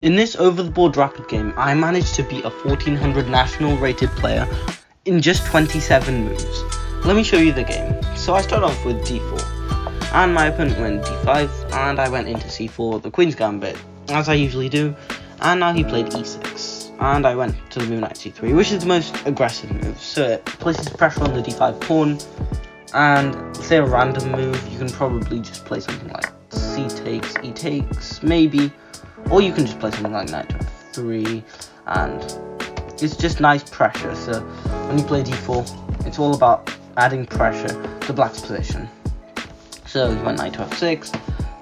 In this over-the-board rapid game, I managed to beat a 1400 national rated player in just 27 moves. Let me show you the game. So I start off with d4, and my opponent went d5, and I went into c4, the queen's gambit, as I usually do, and now he played e6, and I went to the move knight c3, which is the most aggressive move, so it places pressure on the d5 pawn, and say a random move, you can probably just play something like c takes, e takes, maybe, or you can just play something like knight to f3, and it's just nice pressure. So when you play d4, it's all about adding pressure to black's position. So he went knight to f6,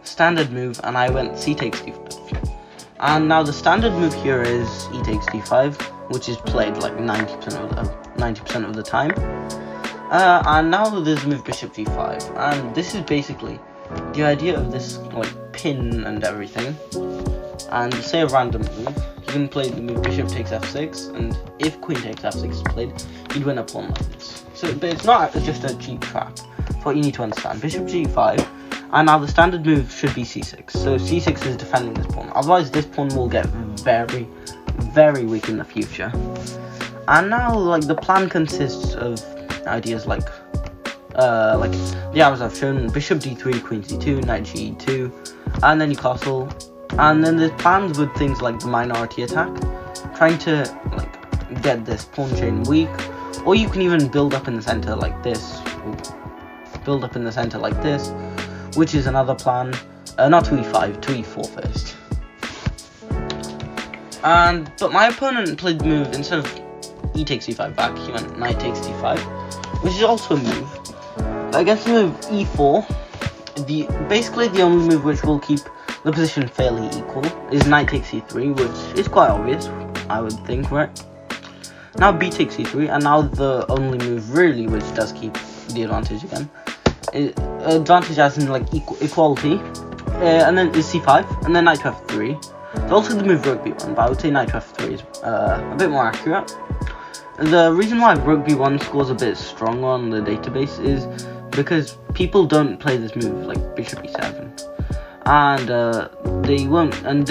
standard move, and I went c takes d5. And now the standard move here is e takes d5, which is played like 90% of the time. And now there's the move bishop g5, and this is basically the idea of this like pin and everything. And say a random move, you can play the move bishop takes f6, and if queen takes f6 is played, you'd win a pawn like this. So, but it's not just a cheap trap. That's what you need to understand. Bishop g5, and now the standard move should be c6. So c6 is defending this pawn. Otherwise, this pawn will get very, very weak in the future. And now, like, the plan consists of ideas like the arrows I've shown: bishop d3, queen c2, knight g2, and then you castle. And then there's plans with things like the minority attack, trying to like get this pawn chain weak, or you can even build up in the center like this. Which is another plan. Not to e5, to e4 first. But my opponent played the move, instead of e takes e5 back, he went knight takes d5, which is also a move. Against the move e4, basically the only move which will keep the position fairly equal is knight takes e3, which is quite obvious, I would think, right? Now b takes e3, and now the only move really which does keep the advantage again, advantage as in like equality, and then is c5, and then knight to f3. There's also the move rook b1, but I would say knight to f3 is a bit more accurate. The reason why rook b1 scores a bit stronger on the database is because people don't play this move like bishop e7. And they won't, and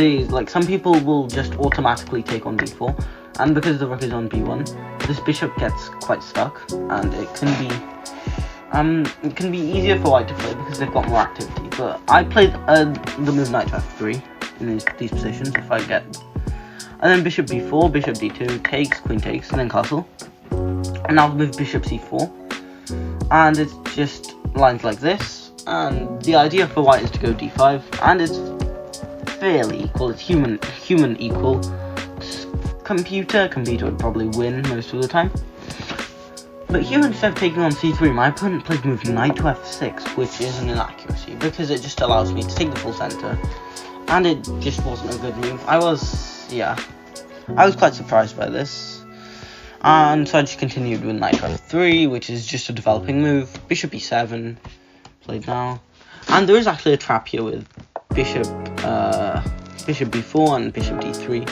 some people will just automatically take on d4, and because the rook is on b1, this bishop gets quite stuck, and it can be easier for white to play because they've got more activity. But I played the move knight to f3 in these positions if I get, and then bishop b4, bishop d2, takes, queen takes, and then castle, and now the move bishop c4, and it's just lines like this. And the idea for white is to go d5, and it's fairly equal. It's human equal. Computer would probably win most of the time. But here, instead of taking on c3, my opponent played the move knight to f6, which is an inaccuracy because it just allows me to take the full center, and it just wasn't a good move. I was quite surprised by this. And so I just continued with knight to f3, which is just a developing move. Bishop e7 played now, and there is actually a trap here with bishop b4 and bishop d3,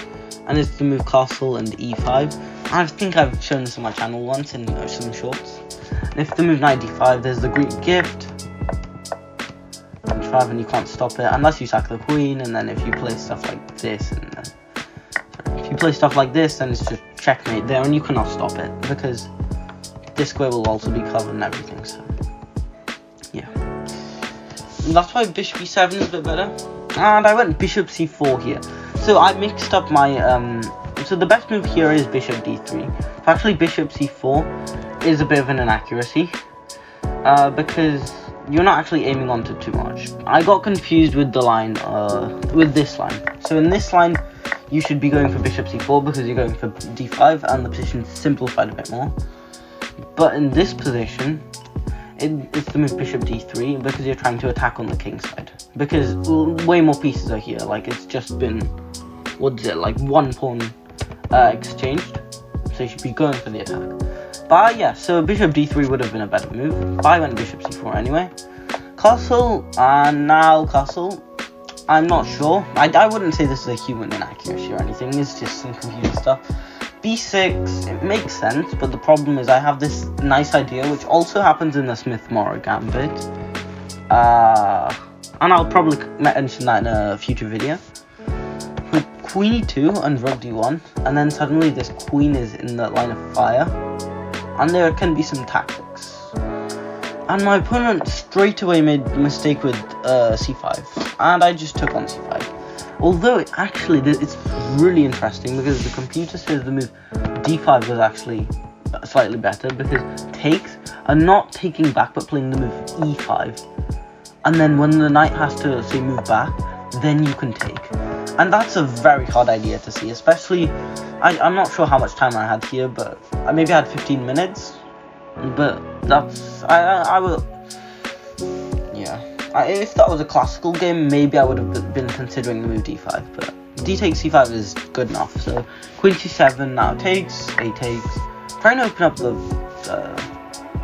and it's the move castle and e5. I think I've shown this on my channel once in some shorts. And if the move knight d5, there's the Greek gift, and you can't stop it unless you sack the queen. And then if you play stuff like this, then it's just checkmate there, and you cannot stop it because this square will also be covered and everything. So yeah, and that's why bishop e7 is a bit better. And I went bishop c4 here, so I mixed up my so the best move here is bishop d3. Actually, bishop c4 is a bit of an inaccuracy because you're not actually aiming onto too much. I got confused with the line, with this line. So in this line, you should be going for bishop c4 because you're going for d5, and the position's simplified a bit more. But in this position, it's the move bishop d3 because you're trying to attack on the king side. Because way more pieces are here. Like, it's just been, like one pawn exchanged. So you should be going for the attack. But yeah, so bishop d3 would have been a better move. But I went bishop c4 anyway. Castle, and now castle. I'm not sure. I wouldn't say this is a human inaccuracy or anything. It's just some computer stuff. b6, it makes sense, but the problem is I have this nice idea, which also happens in the Smith-Morrow gambit. And I'll probably mention that in a future video. queen e2 and rook d1, and then suddenly this queen is in the line of fire, and there can be some tactics. And my opponent straight away made a mistake with c5, and I just took on c5. Although it's really interesting because the computer says the move d5 was actually slightly better because takes are not taking back but playing the move e5, and then when the knight has to say move back, then you can take. And that's a very hard idea to see, especially I'm not sure how much time I had here, but I maybe had 15 minutes. But that's I will, yeah. If that was a classical game, maybe I would have been considering the move d5, but d takes c5 is good enough. So queen c7 now takes, a takes, trying to open up the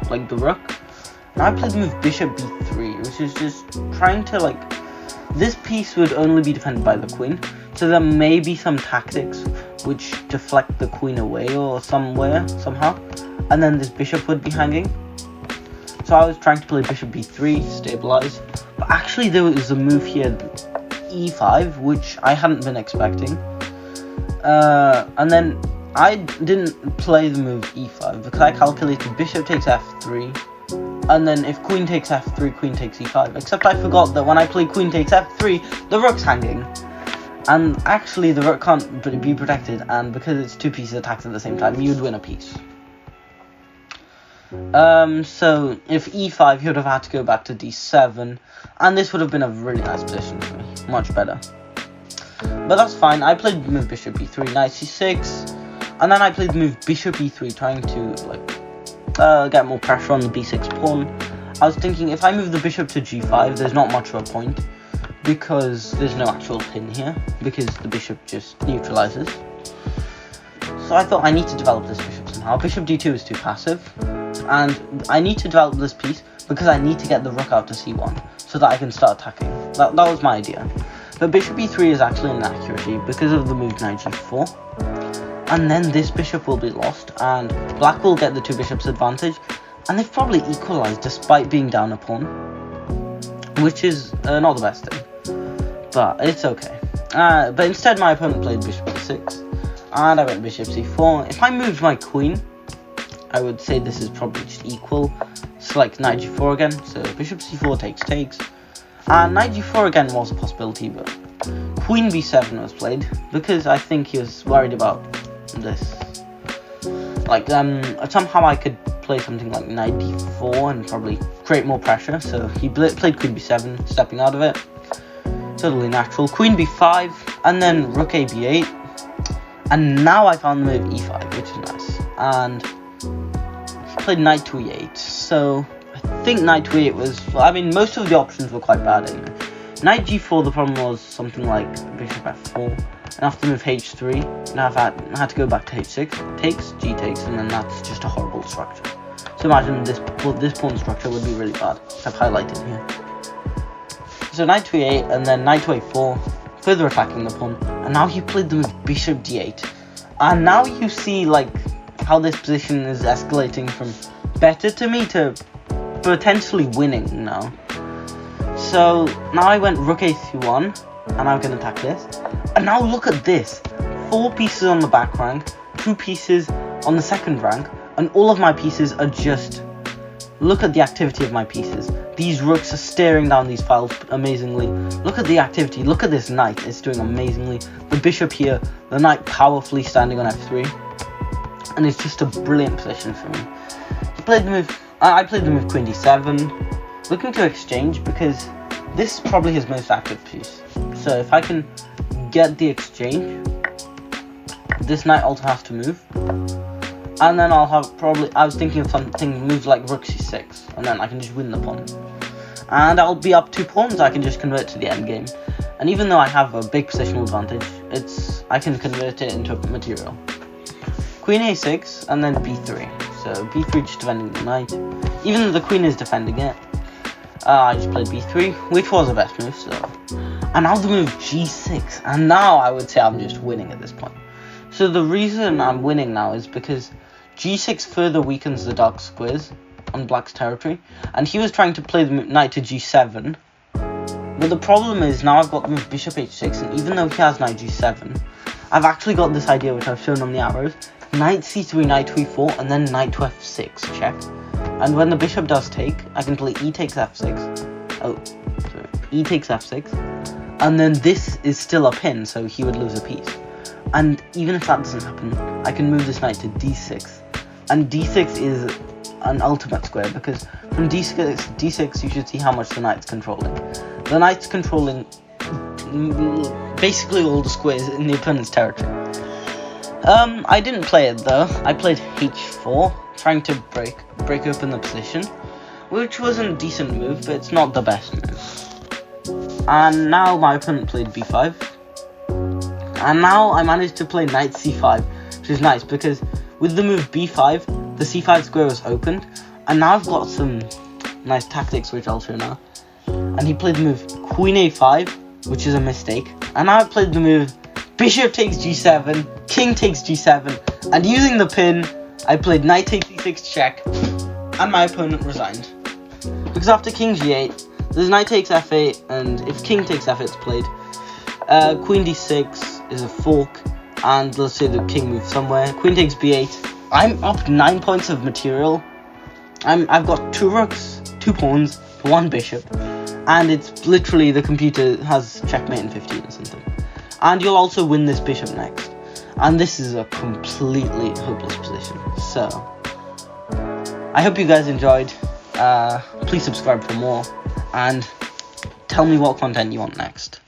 the rook. Now I played the move bishop b3, which is just trying to this piece would only be defended by the queen, so there may be some tactics which deflect the queen away or somehow, and then this bishop would be hanging. So I was trying to play bishop b3, stabilize, but actually there was a move here, e5, which I hadn't been expecting. And then I didn't play the move e5 because I calculated bishop takes f3, and then if queen takes f3, queen takes e5, except I forgot that when I play queen takes f3, the rook's hanging. And actually the rook can't be protected, and because it's two pieces attacked at the same time, you'd win a piece. So if e5, he would have had to go back to d7, and this would have been a really nice position for me, much better. But that's fine. I played the move bishop b3, knight c6, and then I played the move bishop e3, trying to get more pressure on the b6 pawn. I was thinking if I move the bishop to g5, there's not much of a point because there's no actual pin here, because the bishop just neutralizes. So I thought I need to develop this bishop somehow. Bishop d2 is too passive, and I need to develop this piece because I need to get the rook out to c1 so that I can start attacking. That was my idea. But bishop e3 is actually an inaccuracy because of the move knight g4, and then this bishop will be lost, and black will get the two bishops advantage, and they've probably equalized despite being down a pawn, which is not the best thing, but it's okay. But instead my opponent played bishop e6, and I went bishop c4. If I moved my queen, I would say this is probably just equal. Select knight g4 again, so bishop c4 takes, and knight g4 again was a possibility, but queen b7 was played because I think he was worried about this. Somehow I could play something like knight d4 and probably create more pressure, so he played queen b7, stepping out of it. Totally natural. Queen b5, and then rook a b8, and now I found the move e5, which is nice. And he played knight to e8, so I think knight to e8 was, most of the options were quite bad anyway. Knight g4, the problem was something like bishop f4, and after move h3, now I had to go back to h6, takes, g takes, and then that's just a horrible structure. So imagine this pawn structure would be really bad. I've highlighted here. So knight to e8, and then knight to a4, further attacking the pawn, and now he played the move bishop d8, and now you see how this position is escalating from better to me to potentially winning now. So now I went rook a1, and I'm going to attack this, and now look at this, 4 pieces on the back rank, 2 pieces on the second rank, and all of my pieces are just, look at the activity of my pieces. These rooks are staring down these files amazingly. Look at the activity, look at this knight, it's doing amazingly. The bishop here, the knight powerfully standing on f3, and it's just a brilliant position for me. I played the move queen d7, looking to exchange because this is probably his most active piece. So if I can get the exchange, this knight also has to move, and then I'll have I was thinking of something moves like rook c6, and then I can just win the pawn, and I'll be up 2 pawns. I can just convert to the endgame, and even though I have a big positional advantage, I can convert it into material. Queen a6, and then b3. So b3 just defending the knight, even though the queen is defending it. I just played b3, which was the best move. So, and now the move g6, and now I would say I'm just winning at this point. So the reason I'm winning now is because g6 further weakens the dark squares on black's territory, and he was trying to play the knight to g7, but the problem is now I've got the move bishop h6, and even though he has knight g7, I've actually got this idea which I've shown on the arrows. Knight c3, knight to e4, and then knight to f6, check. And when the bishop does take, I can play e takes f6. Oh, sorry. E takes f6. And then this is still a pin, so he would lose a piece. And even if that doesn't happen, I can move this knight to d6. And d6 is an ultimate square, because from d6 you should see how much the knight's controlling. The knight's controlling basically all the squares in the opponent's territory. I didn't play it though. I played h4, trying to break open the position, which was a decent move, but it's not the best move. And now my opponent played b5, and now I managed to play knight c5, which is nice because with the move b5, the c5 square was opened, and now I've got some nice tactics which I'll show now. And he played the move queen a5, which is a mistake, and now I've played the move bishop takes g7, king takes g7, and using the pin, I played knight takes e6 check, and my opponent resigned. Because after king g8, there's knight takes f8, and if king takes f8 it's played. Queen d6 is a fork, and let's say the king moves somewhere. Queen takes b8. I'm up 9 points of material. I've got 2 rooks, 2 pawns, 1 bishop, and it's literally the computer has checkmate in 15 or something. And you'll also win this bishop next. And this is a completely hopeless position. So, I hope you guys enjoyed. Please subscribe for more. And tell me what content you want next.